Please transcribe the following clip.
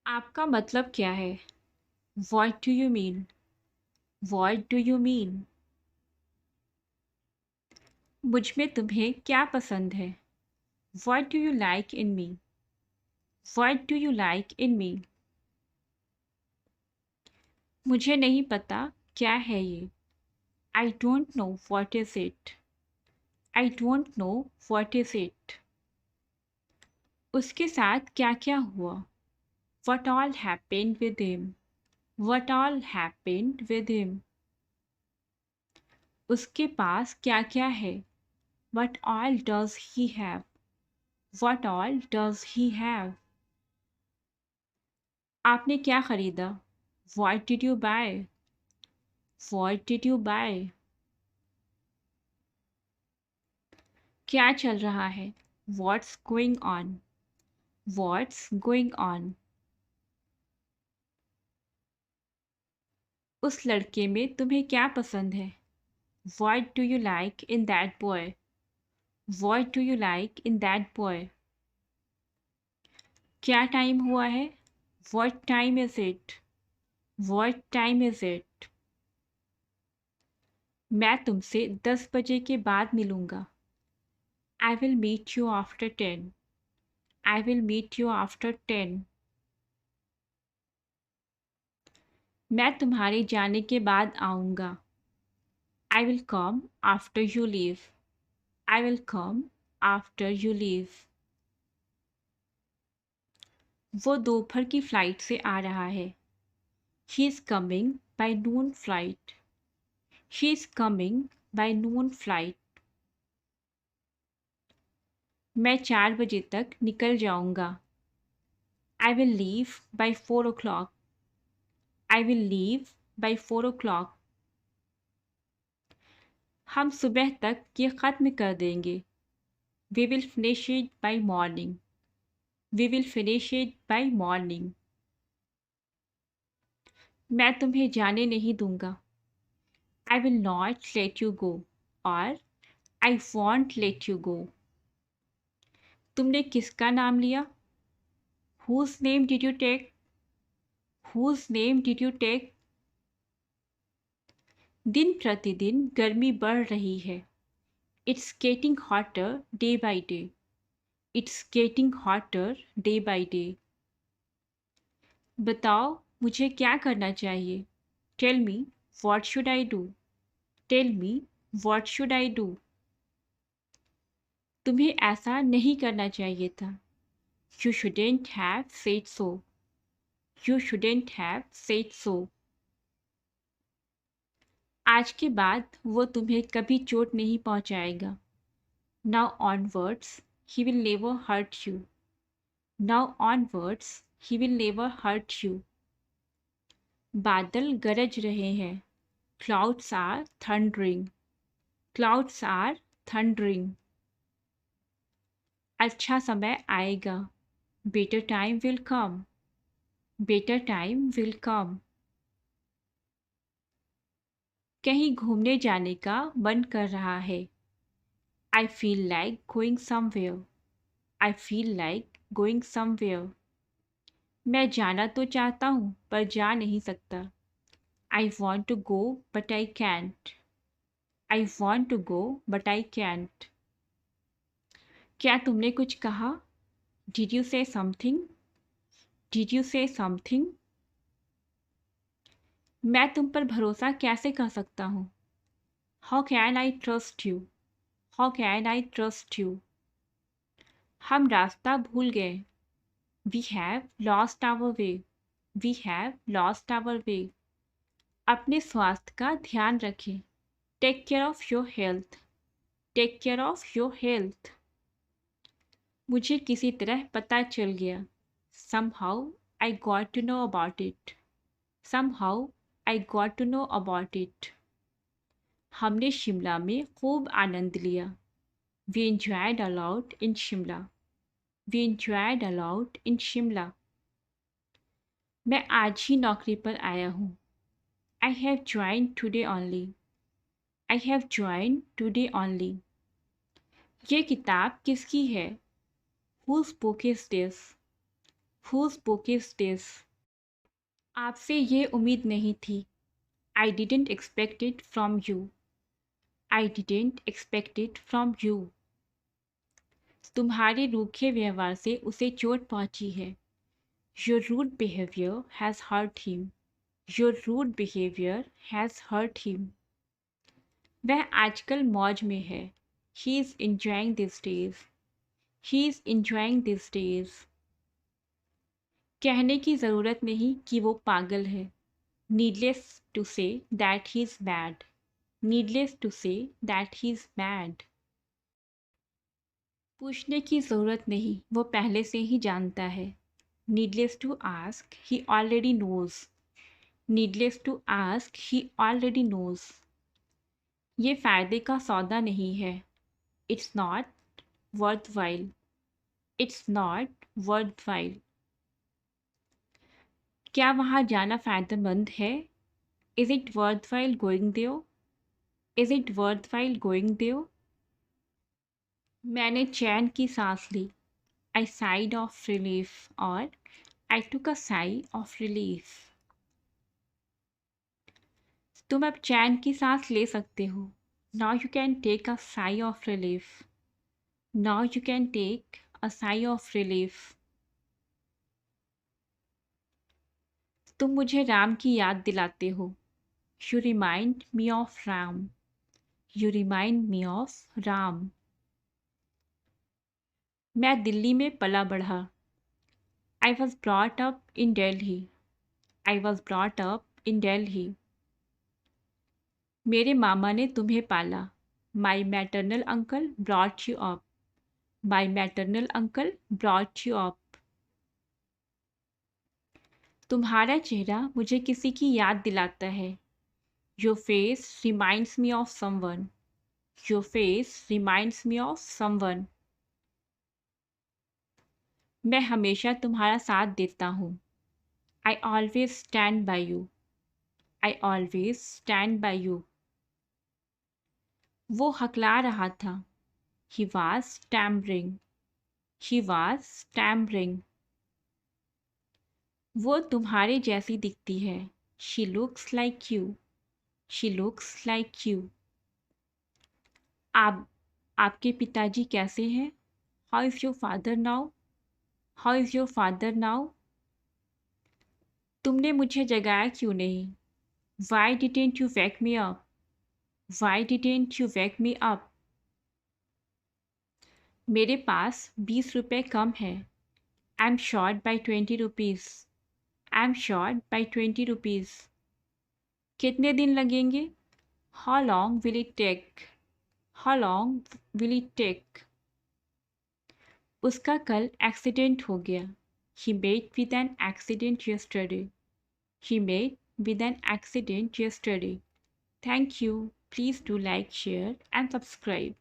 आपका मतलब क्या है? What do you mean? What do you mean? मुझ में तुम्हें क्या पसंद है? What do you like in me? What do you like in me? मुझे नहीं पता क्या है ये. I don't know what is it. I don't know what is it. उसके साथ क्या क्या हुआ? What all happened with him? What all happened with him? उसके पास क्या क्या है? What all does he have? What all does he have? आपने क्या खरीदा? What did you buy? What did you buy? क्या चल रहा है? What's going on? What's going on? उस लड़के में तुम्हें क्या पसंद है? What do you like in that boy? What do you like in that boy? क्या टाइम हुआ है? What time is it? What time is it? मैं तुमसे 10 बजे के बाद मिलूंगा. I will meet you after 10. I will meet you after 10. मैं तुम्हारे जाने के बाद आऊँगा. I will come after you leave. I will come after you leave. वो दोपहर की फ़्लाइट से आ रहा है. He is coming by noon flight. He is coming by noon flight. मैं 4 बजे तक निकल जाऊँगा. I will leave by 4 o'clock. I will leave by 4 o'clock. हम सुबह तक ये ख़त्म कर देंगे. We will finish it by morning. We will finish it by morning. मैं तुम्हें जाने नहीं दूँगा. I will not let you go. और I won't let you go. तुमने किसका नाम लिया? Whose name did you take? Whose name did you take? दिन प्रतिदिन गर्मी बढ़ रही है. It's getting hotter day by day. It's getting hotter day by day. बताओ मुझे क्या करना चाहिए? Tell me what should I do? Tell me what should I do? तुम्हें ऐसा नहीं करना चाहिए था. You shouldn't have said so. You shouldn't have said so. आज के बाद वो तुम्हें कभी चोट नहीं पहुंचाएगा. Now onwards, he will never hurt you. Now onwards, he will never hurt you. बादल गरज रहे हैं. Clouds are thundering. Clouds are thundering. अच्छा समय आएगा. Better time will come. Better time will come. कहीं घूमने जाने का मन कर रहा है. I feel like going somewhere. I feel like going somewhere. मैं जाना तो चाहता हूँ पर जा नहीं सकता. I want to go but I can't. I want to go but I can't. क्या तुमने कुछ कहा? Did you say something? Did you say something? मैं तुम पर भरोसा कैसे कर सकता हूँ? How can I trust you? How can I trust you? हम रास्ता भूल गए. We have lost our way. We have lost our way. अपने स्वास्थ्य का ध्यान रखें. Take care of your health. Take care of your health. मुझे किसी तरह पता चल गया. Somehow I got to know about it. Somehow I got to know about it. हमने शिमला में खूब आनंद लिया. We enjoyed a lot in Shimla. We enjoyed a lot in Shimla. मैं आज ही नौकरी पर आया हूँ. I have joined today only. I have joined today only. ये किताब किसकी है? Whose book is this? Whose book is this? आपसे ये उम्मीद नहीं थी. I didn't expect it from you. I didn't expect it from you. तुम्हारे रूखे व्यवहार से उसे चोट पहुंची है. Your rude behavior has hurt him. Your rude behavior has hurt him. वह आजकल मौज में है. He is enjoying these days. He is enjoying these days. कहने की ज़रूरत नहीं कि वो पागल है. Needless to say that he is bad. Needless to say that he is bad. पूछने की ज़रूरत नहीं, वो पहले से ही जानता है. Needless to ask, he already knows. Needless to ask, he already knows. ये फ़ायदे का सौदा नहीं है. It's not worthwhile. It's not worthwhile. क्या वहाँ जाना फ़ायदेमंद है? Is it worthwhile going there? Is it worthwhile going there? मैंने चैन की सांस ली. I sighed of relief और I took a sigh of relief. तुम अब चैन की सांस ले सकते हो. Now you can take a sigh of relief. Now you can take a sigh of relief. तुम मुझे राम की याद दिलाते हो. You remind me of Ram. You remind me of Ram. मैं दिल्ली में पला बढ़ा. I was brought up in Delhi. I was brought up in Delhi. मेरे मामा ने तुम्हें पाला. My maternal uncle brought you up. My maternal uncle brought you up. तुम्हारा चेहरा मुझे किसी की याद दिलाता है. Your face reminds me of someone. Your face reminds me of someone. मैं हमेशा तुम्हारा साथ देता हूँ. I always stand by you. I always stand by you. वो हकला रहा था. He was stammering. He was stammering. वो तुम्हारे जैसी दिखती है. She looks like you. She looks like you. आपके पिताजी कैसे हैं? How is your father now? How is your father now? तुमने मुझे जगाया क्यों नहीं? Why didn't you wake me up? Why didn't you wake me up? मेरे पास 20 रुपए कम है. I'm short by 20 rupees. I'm short by 20 rupees. कितने दिन लगेंगे? How long will it take? How long will it take? उसका कल एक्सीडेंट हो गया. He met with an accident yesterday. He met with an accident yesterday. Thank you. Please do like, share and subscribe.